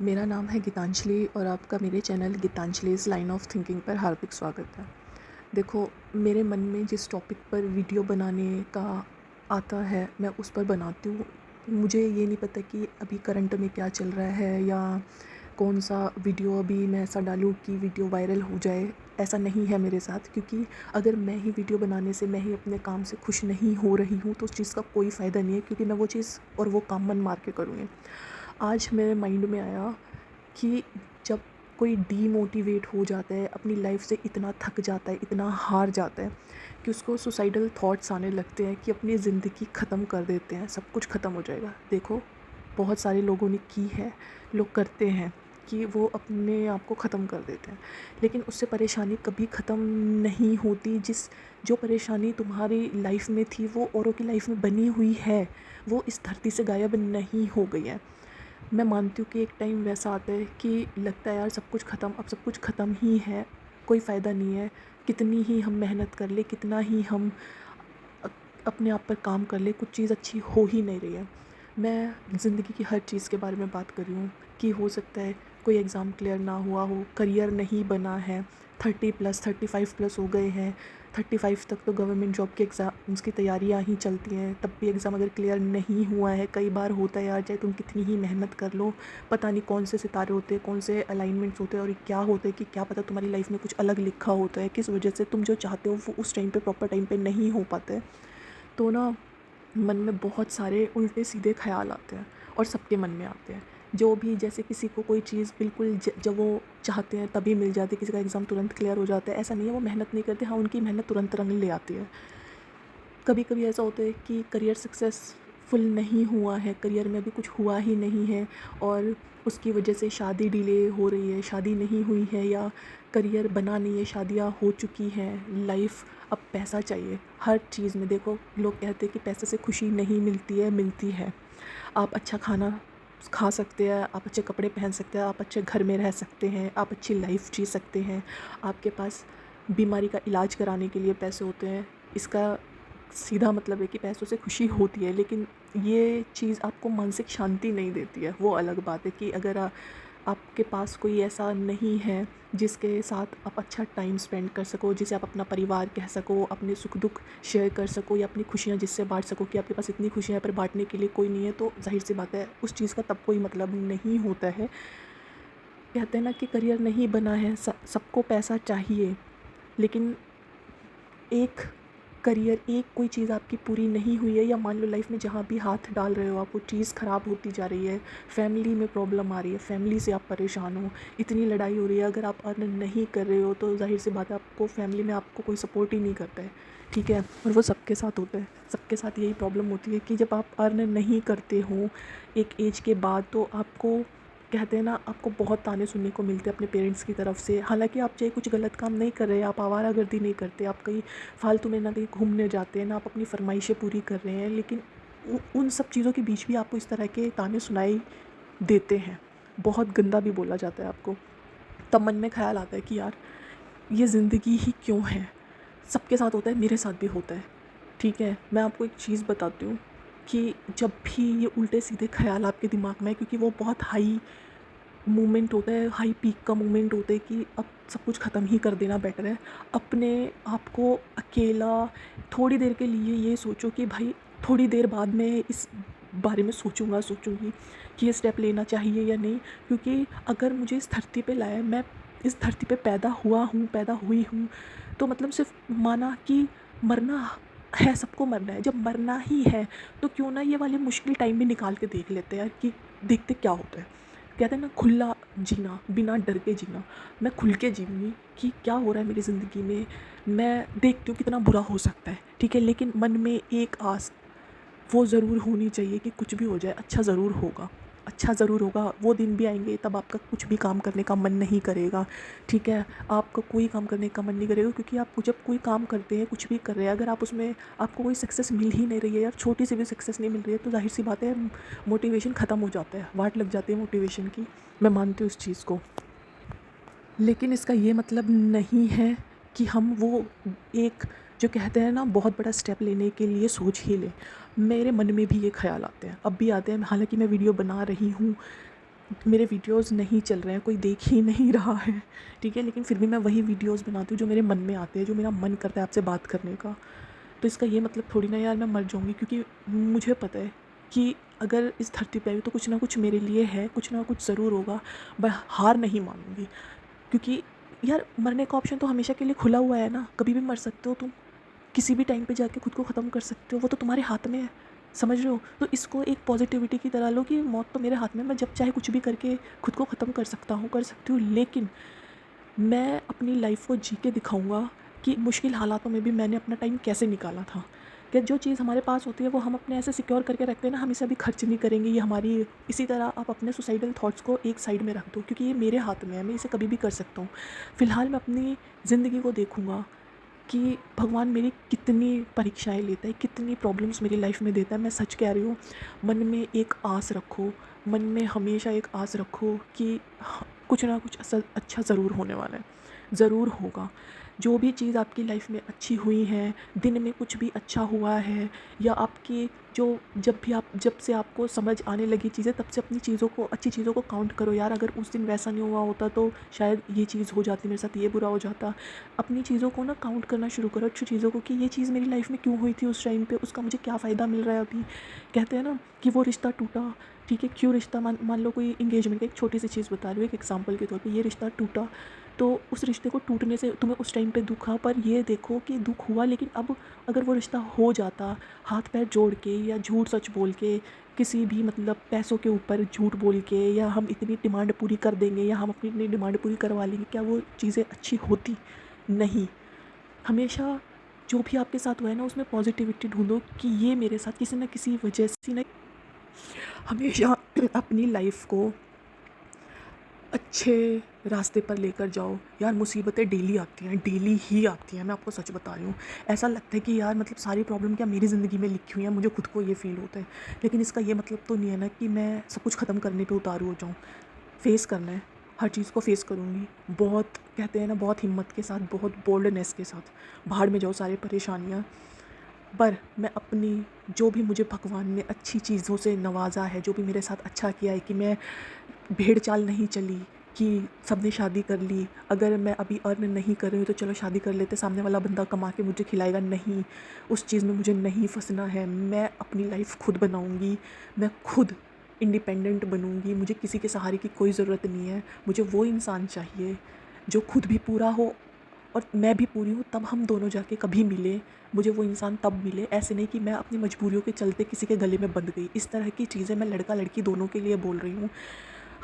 मेरा नाम है गीतांजलि और आपका मेरे चैनल गीतांजलि's लाइन ऑफ थिंकिंग पर हार्दिक स्वागत है। देखो, मेरे मन में जिस टॉपिक पर वीडियो बनाने का आता है मैं उस पर बनाती हूँ। मुझे ये नहीं पता कि अभी करंट में क्या चल रहा है या कौन सा वीडियो अभी मैं ऐसा डालूँ कि वीडियो वायरल हो जाए। ऐसा नहीं है मेरे साथ, क्योंकि अगर मैं ही वीडियो बनाने से, मैं ही अपने काम से खुश नहीं हो रही हूँ तो उस चीज़ का कोई फ़ायदा नहीं है, क्योंकि मैं वो चीज़ और वो काम मन मार के करूँगी। आज मेरे माइंड में आया कि जब कोई डीमोटिवेट हो जाता है, अपनी लाइफ से इतना थक जाता है, इतना हार जाता है कि उसको सुसाइडल थॉट्स आने लगते हैं कि अपनी ज़िंदगी ख़त्म कर देते हैं, सब कुछ ख़त्म हो जाएगा। देखो, बहुत सारे लोगों ने की है, लोग करते हैं कि वो अपने आप को ख़त्म कर देते हैं, लेकिन उससे परेशानी कभी ख़त्म नहीं होती। जो परेशानी तुम्हारी लाइफ में थी वो औरों की लाइफ में बनी हुई है, वो इस धरती से गायब नहीं हो गई है। मैं मानती हूँ कि एक टाइम वैसा आता है कि लगता है यार सब कुछ ख़त्म, अब सब कुछ ख़त्म ही है, कोई फ़ायदा नहीं है। कितनी ही हम मेहनत कर ले, कितना ही हम अपने आप पर काम कर ले, कुछ चीज़ अच्छी हो ही नहीं रही है। मैं ज़िंदगी की हर चीज़ के बारे में बात कर रही हूँ कि हो सकता है कोई एग्ज़ाम क्लियर ना हुआ हो, करियर नहीं बना है, 30+ 35+ हो गए हैं, 35 तक तो गवर्नमेंट जॉब के एग्ज़ाम्स की तैयारियां ही चलती हैं, तब भी एग्ज़ाम अगर क्लियर नहीं हुआ है, कई बार होता है यार, चाहे तुम कितनी ही मेहनत कर लो, पता नहीं कौन से सितारे होते हैं, कौन से अलाइनमेंट्स होते हैं और क्या होता है कि क्या पता तुम्हारी लाइफ में कुछ अलग लिखा होता है, किस वजह से तुम जो चाहते हो वो उस टाइम पे प्रॉपर टाइम पे नहीं हो पाता है। तो ना, मन में बहुत सारे उल्टे सीधे ख़्याल आते हैं और सबके मन में आते हैं। जो भी, जैसे किसी को कोई चीज़ बिल्कुल जब वो चाहते हैं तभी मिल जाती है, किसी का एग्ज़ाम तुरंत क्लियर हो जाता है, ऐसा नहीं है वो मेहनत नहीं करते। हाँ, उनकी मेहनत तुरंत रंग ले आती है। कभी कभी ऐसा होता है कि करियर सक्सेसफुल नहीं हुआ है, करियर में अभी कुछ हुआ ही नहीं है और उसकी वजह से शादी डिले हो रही है, शादी नहीं हुई है, या करियर बना नहीं है, शादियां हो चुकी हैं, लाइफ अब पैसा चाहिए हर चीज़ में। देखो, लोग कहते हैं कि पैसे से खुशी नहीं मिलती है, मिलती है। आप अच्छा खाना खा सकते हैं, आप अच्छे कपड़े पहन सकते हैं, आप अच्छे घर में रह सकते हैं, आप अच्छी लाइफ जी सकते हैं, आपके पास बीमारी का इलाज कराने के लिए पैसे होते हैं। इसका सीधा मतलब है कि पैसों से खुशी होती है, लेकिन ये चीज़ आपको मानसिक शांति नहीं देती है। वो अलग बात है कि अगर आपके पास कोई ऐसा नहीं है जिसके साथ आप अच्छा टाइम स्पेंड कर सको, जिसे आप अपना परिवार कह सको, अपने सुख दुख शेयर कर सको या अपनी खुशियाँ जिससे बांट सको, कि आपके पास इतनी खुशियाँ हैं पर बांटने के लिए कोई नहीं है, तो जाहिर सी बात है उस चीज़ का तब कोई मतलब नहीं होता है। कहते हैं ना कि करियर नहीं बना है, सबको पैसा चाहिए, लेकिन एक करियर, एक कोई चीज़ आपकी पूरी नहीं हुई है, या मान लो लाइफ में जहाँ भी हाथ डाल रहे हो आप वो चीज़ ख़राब होती जा रही है, फैमिली में प्रॉब्लम आ रही है, फैमिली से आप परेशान हो, इतनी लड़ाई हो रही है, अगर आप अर्न नहीं कर रहे हो तो जाहिर सी बात है आपको फैमिली में आपको कोई सपोर्ट ही नहीं करता है। ठीक है, और वो सबके साथ होता है, सबके साथ यही प्रॉब्लम होती है कि जब आप अर्न नहीं करते हो एक एज के बाद, तो आपको, कहते हैं ना, आपको बहुत ताने सुनने को मिलते हैं अपने पेरेंट्स की तरफ से। हालांकि आप चाहे कुछ गलत काम नहीं कर रहे, आप आवारागर्दी नहीं करते, आप कहीं फालतू में ना कहीं घूमने जाते हैं, ना आप अपनी फरमाइशें पूरी कर रहे हैं, लेकिन उन सब चीज़ों के बीच भी आपको इस तरह के ताने सुनाई देते हैं, बहुत गंदा भी बोला जाता है आपको। तब मन में ख्याल आता है कि यार, ये ज़िंदगी ही क्यों है। सबके साथ होता है, मेरे साथ भी होता है। ठीक है, मैं आपको एक चीज़ बताती हूँ कि जब भी ये उल्टे सीधे ख्याल आपके दिमाग में है, क्योंकि वो बहुत हाई मोमेंट होता है, हाई पीक का मोमेंट होता है कि अब सब कुछ ख़त्म ही कर देना बेटर है। अपने आप को अकेला थोड़ी देर के लिए ये सोचो कि भाई थोड़ी देर बाद मैं इस बारे में सोचूंगी कि ये स्टेप लेना चाहिए या नहीं, क्योंकि अगर मुझे इस धरती पे लाया, मैं इस धरती पे पैदा हुआ हूँ, पैदा हुई हूँ, तो मतलब सिर्फ माना कि मरना है, सबको मरना है। जब मरना ही है तो क्यों ना ये वाले मुश्किल टाइम भी निकाल के देख लेते हैं यार, कि देखते क्या होता है। कहते हैं ना, खुला जीना, बिना डर के जीना। मैं खुल के जीऊँगी कि क्या हो रहा है मेरी ज़िंदगी में, मैं देखती हूँ कितना बुरा हो सकता है, ठीक है, लेकिन मन में एक आस वो ज़रूर होनी चाहिए कि कुछ भी हो जाए अच्छा ज़रूर होगा, अच्छा ज़रूर होगा। वो दिन भी आएंगे तब आपका कुछ भी काम करने का मन नहीं करेगा, ठीक है, आपका कोई काम करने का मन नहीं करेगा, क्योंकि आप जब कोई काम करते हैं, कुछ भी कर रहे हैं, अगर आप उसमें आपको कोई सक्सेस मिल ही नहीं रही है, यार छोटी सी भी सक्सेस नहीं मिल रही है, तो जाहिर सी बात है मोटिवेशन ख़त्म हो जाता है, वाट लग जाती है मोटिवेशन की। मैं मानती हूँ इस चीज़ को, लेकिन इसका ये मतलब नहीं है कि हम वो एक, जो कहते हैं ना, बहुत बड़ा स्टेप लेने के लिए सोच ही लें। मेरे मन में भी ये ख्याल आते हैं, अब भी आते हैं, हालांकि मैं वीडियो बना रही हूँ, मेरे वीडियोस नहीं चल रहे हैं, कोई देख ही नहीं रहा है, ठीक है, लेकिन फिर भी मैं वही वीडियोस बनाती हूँ जो मेरे मन में आते हैं, जो मेरा मन करता है आपसे बात करने का। तो इसका ये मतलब थोड़ी ना यार मैं मर जाऊँगी, क्योंकि मुझे पता है कि अगर इस धरती पे आई हूँ तो कुछ ना कुछ मेरे लिए है, कुछ ना कुछ ज़रूर होगा। मैं हार नहीं मानूँगी, क्योंकि यार मरने का ऑप्शन तो हमेशा के लिए खुला हुआ है ना, कभी भी मर सकते हो तुम। किसी भी टाइम पे जाके खुद को ख़त्म कर सकते हो, वो तो तुम्हारे हाथ में है, समझ रहे हो? तो इसको एक पॉजिटिविटी की तरह लो कि मौत तो मेरे हाथ में है, मैं जब चाहे कुछ भी करके खुद को ख़त्म कर सकता हूँ, कर सकती हूँ, लेकिन मैं अपनी लाइफ को जी के दिखाऊंगा कि मुश्किल हालातों में भी मैंने अपना टाइम कैसे निकाला था। कि जो चीज़ हमारे पास होती है वो हम अपने ऐसे सिक्योर करके रखते हैं ना, हम इसे अभी खर्च नहीं करेंगे, ये हमारी। इसी तरह आप अपने सुसाइडल थॉट्स को एक साइड में रख दो, क्योंकि ये मेरे हाथ में है, मैं इसे कभी भी कर सकता हूँ। फ़िलहाल मैं अपनी ज़िंदगी को देखूँगा कि भगवान मेरी कितनी परीक्षाएँ लेता है, कितनी प्रॉब्लम्स मेरी लाइफ में देता है। मैं सच कह रही हूँ, मन में एक आस रखो, मन में हमेशा एक आस रखो कि कुछ ना कुछ अच्छा ज़रूर होने वाला है, ज़रूर होगा। जो भी चीज़ आपकी लाइफ में अच्छी हुई है, दिन में कुछ भी अच्छा हुआ है, या आपकी जो जब से आपको समझ आने लगी चीज़ें, तब से अपनी चीज़ों को, अच्छी चीज़ों को काउंट करो। यार अगर उस दिन वैसा नहीं हुआ होता तो शायद ये चीज़ हो जाती, मेरे साथ ये बुरा हो जाता। अपनी चीज़ों को ना काउंट करना शुरू करो, अच्छी चीज़ों को, कि ये चीज़ मेरी लाइफ में क्यों हुई थी उस टाइम पे, उसका मुझे क्या फ़ायदा मिल रहा है अभी। कहते हैं ना कि वो रिश्ता टूटा, ठीक है, क्यों रिश्ता, मान मान लो कोई इंगेजमेंट का, एक छोटी सी चीज़ बता रही हूँ एक एग्जांपल के तौर पे, ये रिश्ता टूटा, तो उस रिश्ते को टूटने से तुम्हें उस टाइम पे दुख हुआ, पर ये देखो कि दुख हुआ, लेकिन अब अगर वो रिश्ता हो जाता हाथ पैर जोड़ के या झूठ सच बोल के, किसी भी मतलब पैसों के ऊपर झूठ बोल के, या हम इतनी डिमांड पूरी कर देंगे या हम अपनी इतनी डिमांड पूरी करवा लेंगे, क्या वो चीज़ें अच्छी होती? नहीं। हमेशा जो भी आपके साथ हुआ है ना, उसमें पॉजिटिविटी ढूंढो कि ये मेरे साथ किसी न किसी वजह से ना। हमेशा अपनी लाइफ को अच्छे रास्ते पर लेकर जाओ। यार मुसीबतें डेली आती हैं, डेली ही आती हैं, मैं आपको सच बता रही हूँ। ऐसा लगता है कि यार मतलब सारी प्रॉब्लम क्या मेरी ज़िंदगी में लिखी हुई है, मुझे खुद को ये फ़ील होता है। लेकिन इसका ये मतलब तो नहीं है ना कि मैं सब कुछ ख़त्म करने पे उतारू हो जाऊँ। फ़ेस करना है, हर चीज़ को फ़ेस करूँगी। बहुत कहते हैं ना, बहुत हिम्मत के साथ, बहुत बोल्डनेस के साथ। भाड़ में जाओ सारी परेशानियाँ। पर मैं अपनी, जो भी मुझे भगवान ने अच्छी चीज़ों से नवाज़ा है, जो भी मेरे साथ अच्छा किया है, कि मैं भेड़ चाल नहीं चली कि सबने शादी कर ली, अगर मैं अभी अर्न नहीं कर रही हूँ तो चलो शादी कर लेते, सामने वाला बंदा कमा के मुझे खिलाएगा, नहीं, उस चीज़ में मुझे नहीं फंसना है। मैं अपनी लाइफ खुद बनाऊँगी, मैं खुद इंडिपेंडेंट बनूँगी, मुझे किसी के सहारे की कोई ज़रूरत नहीं है। मुझे वो इंसान चाहिए जो खुद भी पूरा हो और मैं भी पूरी हूँ, तब हम दोनों जाके कभी मिले। मुझे वो इंसान तब मिले, ऐसे नहीं कि मैं अपनी मजबूरियों के चलते किसी के गले में बंध गई। इस तरह की चीज़ें मैं लड़का लड़की दोनों के लिए बोल रही हूँ।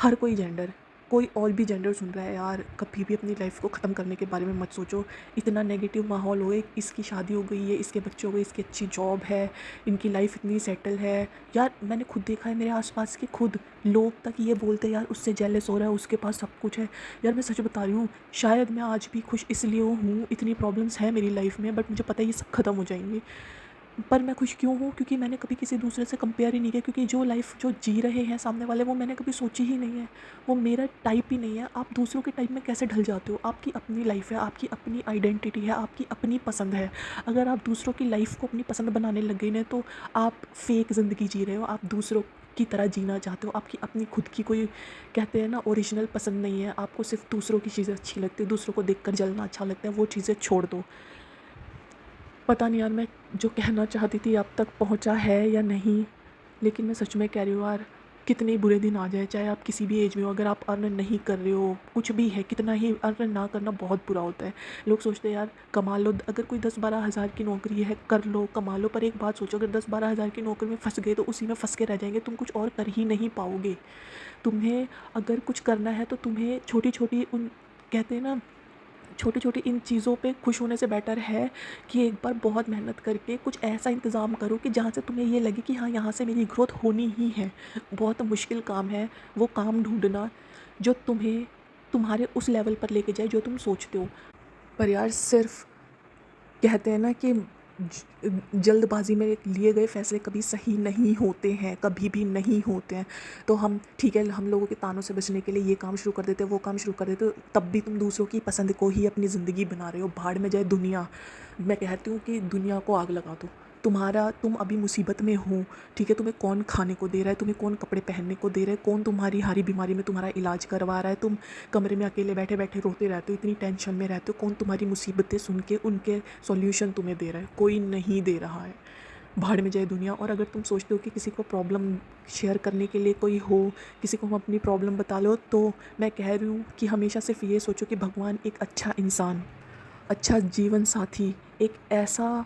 हर कोई जेंडर, कोई और भी जेंडर सुन रहा है, यार कभी भी अपनी लाइफ को ख़त्म करने के बारे में मत सोचो। इतना नेगेटिव माहौल हो, इसकी शादी हो गई है, इसके बच्चे हो गए, इसकी अच्छी जॉब है, इनकी लाइफ इतनी सेटल है। यार मैंने खुद देखा है मेरे आसपास के खुद लोग तक ये बोलते हैं यार उससे जेलस हो रहा है, उसके पास सब कुछ है। यार मैं सच बता रही हूँ, शायद मैं आज भी खुश इसलिए हूँ, इतनी प्रॉब्लम्स हैं मेरी लाइफ में, बट मुझे पता है ये सब ख़त्म हो जाएंगी। पर मैं खुश क्यों हूँ? क्योंकि मैंने कभी किसी दूसरे से कंपेयर ही नहीं किया, क्योंकि जो लाइफ जो जी रहे हैं सामने वाले, वो मैंने कभी सोची ही नहीं है, वो मेरा टाइप ही नहीं है। आप दूसरों के टाइप में कैसे ढल जाते हो? आपकी अपनी लाइफ है, आपकी अपनी आइडेंटिटी है, आपकी अपनी पसंद है। अगर आप दूसरों की लाइफ को अपनी पसंद बनाने लग गए ना, तो आप फेक ज़िंदगी जी रहे हो, आप दूसरों की तरह जीना चाहते हो। आपकी अपनी खुद की कोई, कहते हैं ना, ओरिजिनल पसंद नहीं है, आपको सिर्फ दूसरों की चीज़ें अच्छी लगती है, दूसरों को देखकर जलना अच्छा लगता है, वो चीज़ें छोड़ दो। पता नहीं यार मैं जो कहना चाहती थी अब तक पहुंचा है या नहीं, लेकिन मैं सच में कह रही हूँ यार, कितने बुरे दिन आ जाए, चाहे आप किसी भी एज में हो, अगर आप अर्न नहीं कर रहे हो, कुछ भी है, कितना ही अर्न ना करना बहुत बुरा होता है। लोग सोचते हैं यार कमा लो, अगर कोई 10-12 हज़ार की नौकरी है, कर लो, कमा लो, पर एक बात सोचो, अगर 10-12 हज़ार की नौकरी में फंस गए तो उसी में फंस के रह जाएंगे, तुम कुछ और कर ही नहीं पाओगे। तुम्हें अगर कुछ करना है तो तुम्हें छोटी छोटी उन, कहते हैं ना, छोटी छोटी इन चीज़ों पे खुश होने से बेटर है कि एक बार बहुत मेहनत करके कुछ ऐसा इंतज़ाम करो कि जहाँ से तुम्हें ये लगे कि हाँ यहाँ से मेरी ग्रोथ होनी ही है। बहुत मुश्किल काम है वो काम ढूंढना जो तुम्हें तुम्हारे उस लेवल पर लेके जाए जो तुम सोचते हो। पर यार सिर्फ कहते हैं ना कि जल्दबाजी में लिए गए फैसले कभी सही नहीं होते हैं, कभी भी नहीं होते हैं। तो हम ठीक है, हम लोगों के तानों से बचने के लिए ये काम शुरू कर देते, वो काम शुरू कर देते, तब भी तुम दूसरों की पसंद को ही अपनी ज़िंदगी बना रहे हो। भाड़ में जाए दुनिया, मैं कहती हूँ कि दुनिया को आग लगा दो, तुम अभी मुसीबत में हो, ठीक है, तुम्हें कौन खाने को दे रहा है, तुम्हें कौन कपड़े पहनने को दे रहा है, कौन तुम्हारी हारी बीमारी में तुम्हारा इलाज करवा रहा है, तुम कमरे में अकेले बैठे बैठे रोते रहते हो, इतनी टेंशन में रहते हो, कौन तुम्हारी मुसीबतें सुन के उनके सॉल्यूशन तुम्हें दे रहा है? कोई नहीं दे रहा है। भाड़ में जाए दुनिया। और अगर तुम सोचते हो कि किसी को प्रॉब्लम शेयर करने के लिए कोई हो, किसी को हम अपनी प्रॉब्लम बता लो, तो मैं कह रही हूँ कि हमेशा सिर्फ ये सोचो कि भगवान एक अच्छा इंसान, अच्छा जीवन साथी, एक ऐसा,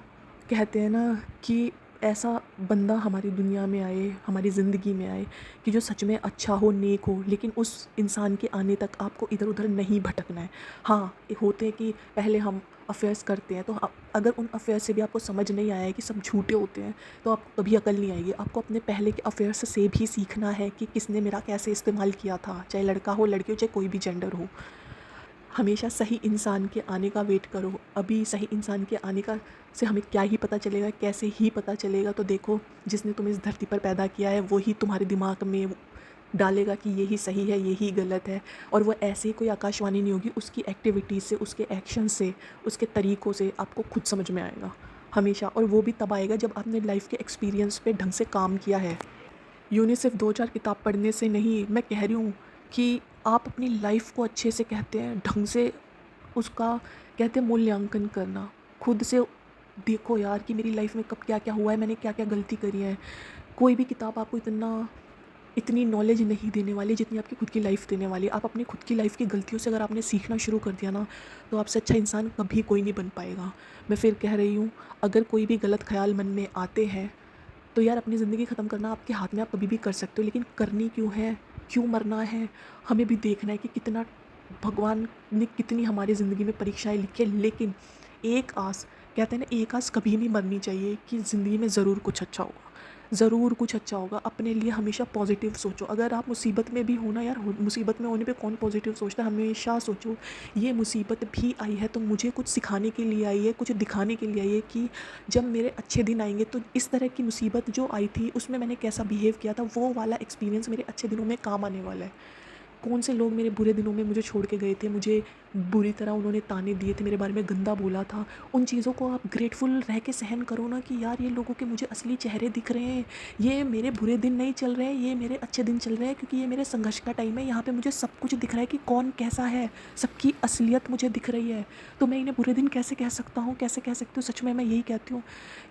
कहते हैं ना कि ऐसा बंदा हमारी दुनिया में आए, हमारी ज़िंदगी में आए कि जो सच में अच्छा हो, नेक हो, लेकिन उस इंसान के आने तक आपको इधर उधर नहीं भटकना है। हाँ, होते हैं कि पहले हम अफेयर्स करते हैं, तो अगर उन अफेयर्स से भी आपको समझ नहीं आया है कि सब झूठे होते हैं, तो आपको कभी अकल नहीं आएगी। आपको अपने पहले के अफेयर्स से भी सीखना है कि किसने मेरा कैसे इस्तेमाल किया था, चाहे लड़का हो, लड़की हो, चाहे कोई भी जेंडर हो। हमेशा सही इंसान के आने का वेट करो। अभी सही इंसान के आने का से हमें क्या ही पता चलेगा, कैसे ही पता चलेगा? तो देखो, जिसने तुम्हें इस धरती पर पैदा किया है वो ही तुम्हारे दिमाग में डालेगा कि यही सही है, यही गलत है। और वो ऐसे ही कोई आकाशवाणी नहीं होगी, उसकी एक्टिविटीज़ से, उसके एक्शन से, उसके तरीक़ों से आपको खुद समझ में आएगा हमेशा। और वो भी तब आएगा जब आपने लाइफ के एक्सपीरियंस पे ढंग से काम किया है। यूँ नहीं सिर्फ 2-4 किताब पढ़ने से नहीं, मैं कह रही हूँ कि आप अपनी लाइफ को अच्छे से, कहते हैं, ढंग से उसका, कहते हैं, मूल्यांकन करना। खुद से देखो यार कि मेरी लाइफ में कब क्या क्या हुआ है, मैंने क्या क्या गलती करी है। कोई भी किताब आपको इतनी नॉलेज नहीं देने वाली जितनी आपकी खुद की लाइफ देने वाली है। आप अपनी खुद की लाइफ की गलतियों से अगर आपने सीखना शुरू कर दिया ना, तो आपसे अच्छा इंसान कभी कोई नहीं बन पाएगा। मैं फिर कह रही हूँ, अगर कोई भी गलत ख्याल मन में आते हैं, तो यार अपनी ज़िंदगी ख़त्म करना आपके हाथ में, आप कभी भी कर सकते हो, लेकिन करनी क्यों है, क्यों मरना है? हमें भी देखना है कि कितना भगवान ने कितनी हमारी ज़िंदगी में परीक्षाएं लिखी है। लेकिन एक आस, कहते हैं ना, एक आस कभी नहीं मरनी चाहिए कि ज़िंदगी में ज़रूर कुछ अच्छा होगा, ज़रूर कुछ अच्छा होगा। अपने लिए हमेशा पॉजिटिव सोचो। अगर आप मुसीबत में भी हो ना यार, मुसीबत में होने पे कौन पॉजिटिव सोचता है? हमेशा सोचो ये मुसीबत भी आई है तो मुझे कुछ सिखाने के लिए आई है, कुछ दिखाने के लिए आई है कि जब मेरे अच्छे दिन आएंगे तो इस तरह की मुसीबत जो आई थी उसमें मैंने कैसा बिहेव किया था, वो वाला एक्सपीरियंस मेरे अच्छे दिनों में काम आने वाला है। कौन से लोग मेरे बुरे दिनों में मुझे छोड़ के गए थे, मुझे बुरी तरह उन्होंने ताने दिए थे, मेरे बारे में गंदा बोला था, उन चीज़ों को आप ग्रेटफुल रह के सहन करो ना कि यार ये लोगों के मुझे असली चेहरे दिख रहे हैं, ये मेरे बुरे दिन नहीं चल रहे हैं, ये मेरे अच्छे दिन चल रहे हैं, क्योंकि ये मेरे संघर्ष का टाइम है। यहाँ पे मुझे सब कुछ दिख रहा है कि कौन कैसा है, सबकी असलियत मुझे दिख रही है। तो मैं इन्हें बुरे दिन कैसे कह सकता हूँ, कैसे कह सकती हूँ? सच में मैं यही कहती हूँ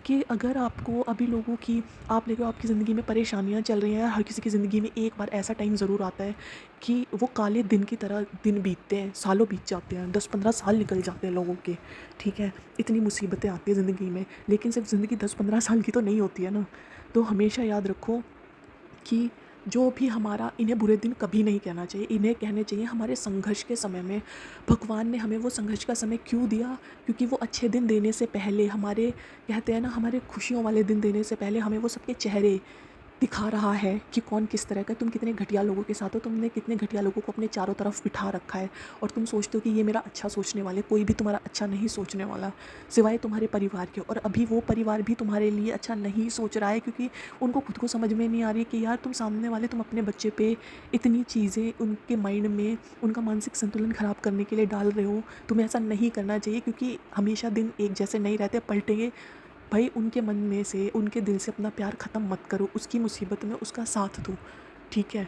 कि अगर आपको अभी लोगों की, आप देखो आपकी ज़िंदगी में परेशानियाँ चल रही हैं, हर किसी की ज़िंदगी में एक बार ऐसा टाइम ज़रूर आता है कि वो काले दिन की तरह दिन बीतते हैं, सालों बीत जाते हैं, 10-15 साल निकल जाते हैं लोगों के, ठीक है? इतनी मुसीबतें आती हैं ज़िंदगी में, लेकिन सिर्फ ज़िंदगी 10-15 साल की तो नहीं होती है ना। तो हमेशा याद रखो कि जो भी हमारा, इन्हें बुरे दिन कभी नहीं कहना चाहिए, इन्हें कहने चाहिए हमारे संघर्ष के समय में। भगवान ने हमें वो संघर्ष का समय क्यों दिया? क्योंकि वो अच्छे दिन देने से पहले, हमारे, कहते हैं ना, हमारे खुशियों वाले दिन देने से पहले हमें वो सबके चेहरे दिखा रहा है कि कौन किस तरह का। तुम कितने घटिया लोगों के साथ हो, तुमने कितने घटिया लोगों को अपने चारों तरफ बिठा रखा है, और तुम सोचते हो कि ये मेरा अच्छा सोचने वाले। कोई भी तुम्हारा अच्छा नहीं सोचने वाला सिवाय तुम्हारे परिवार के। और अभी वो परिवार भी तुम्हारे लिए अच्छा नहीं सोच रहा है, क्योंकि उनको खुद को समझ में नहीं आ रही कि यार तुम सामने वाले, तुम अपने बच्चे पे इतनी चीज़ें उनके माइंड में, उनका मानसिक संतुलन ख़राब करने के लिए डाल रहे हो। तुम्हें ऐसा नहीं करना चाहिए, क्योंकि हमेशा दिन एक जैसे नहीं रहते, पलटेंगे। भाई उनके मन में से, उनके दिल से अपना प्यार ख़त्म मत करो, उसकी मुसीबत में उसका साथ दो, ठीक है?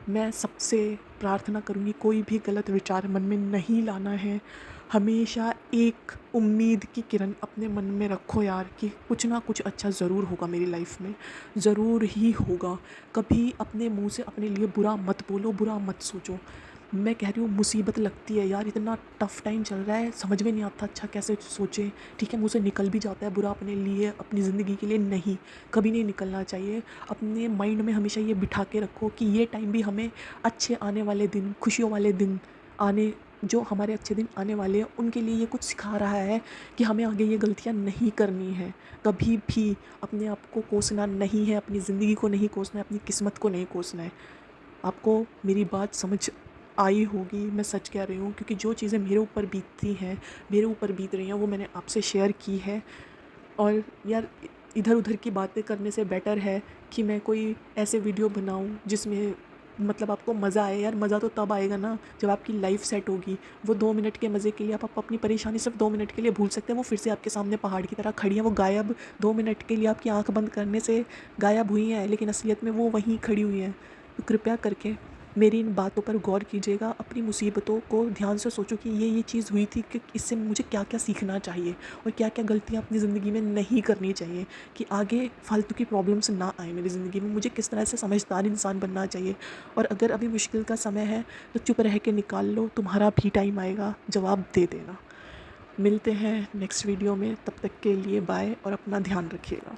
मैं सबसे प्रार्थना करूँगी, कोई भी गलत विचार मन में नहीं लाना है। हमेशा एक उम्मीद की किरण अपने मन में रखो यार कि कुछ ना कुछ अच्छा ज़रूर होगा मेरी लाइफ में, ज़रूर ही होगा। कभी अपने मुँह से अपने लिए बुरा मत बोलो, बुरा मत सोचो। मैं कह रही हूँ, मुसीबत लगती है यार, इतना टफ़ टाइम चल रहा है, समझ में नहीं आता अच्छा कैसे सोचें, ठीक है? मुँह से निकल भी जाता है बुरा अपने लिए, अपनी ज़िंदगी के लिए, नहीं, कभी नहीं निकलना चाहिए। अपने माइंड में हमेशा ये बिठा के रखो कि ये टाइम भी हमें अच्छे आने वाले दिन, खुशियों वाले दिन आने, जो हमारे अच्छे दिन आने वाले हैं, उनके लिए ये कुछ सिखा रहा है कि हमें आगे ये गलतियाँ नहीं करनी है। कभी भी अपने आप को कोसना नहीं है, अपनी ज़िंदगी को नहीं कोसना है, अपनी किस्मत को नहीं कोसना है। आपको मेरी बात समझ आई होगी, मैं सच कह रही हूँ, क्योंकि जो चीज़ें मेरे ऊपर बीतती हैं, मेरे ऊपर बीत रही हैं, वो मैंने आपसे शेयर की है। और यार, इधर उधर की बातें करने से बेटर है कि मैं कोई ऐसे वीडियो बनाऊँ जिसमें मतलब आपको मज़ा आए यार। मज़ा तो तब आएगा ना जब आपकी लाइफ सेट होगी। वो 2 मिनट के मज़े के लिए आप अपनी परेशानी सिर्फ 2 मिनट के लिए भूल सकते हैं। वो फिर से आपके सामने पहाड़ की तरह खड़ी है, वो गायब 2 मिनट के लिए आपकी आंख बंद करने से गायब हुई हैं, लेकिन असलियत में वो वहीं खड़ी हुई हैं। तो कृपया करके मेरी इन बातों पर गौर कीजिएगा। अपनी मुसीबतों को ध्यान से सोचो कि ये चीज़ हुई थी, कि इससे मुझे क्या क्या सीखना चाहिए और क्या क्या गलतियाँ अपनी ज़िंदगी में नहीं करनी चाहिए, कि आगे फालतू की प्रॉब्लम्स ना आए मेरी ज़िंदगी में। मुझे किस तरह से समझदार इंसान बनना चाहिए। और अगर अभी मुश्किल का समय है तो चुप रह के निकाल लो, तुम्हारा भी टाइम आएगा, जवाब दे देना। मिलते हैं नेक्स्ट वीडियो में, तब तक के लिए बाय और अपना ध्यान रखिएगा।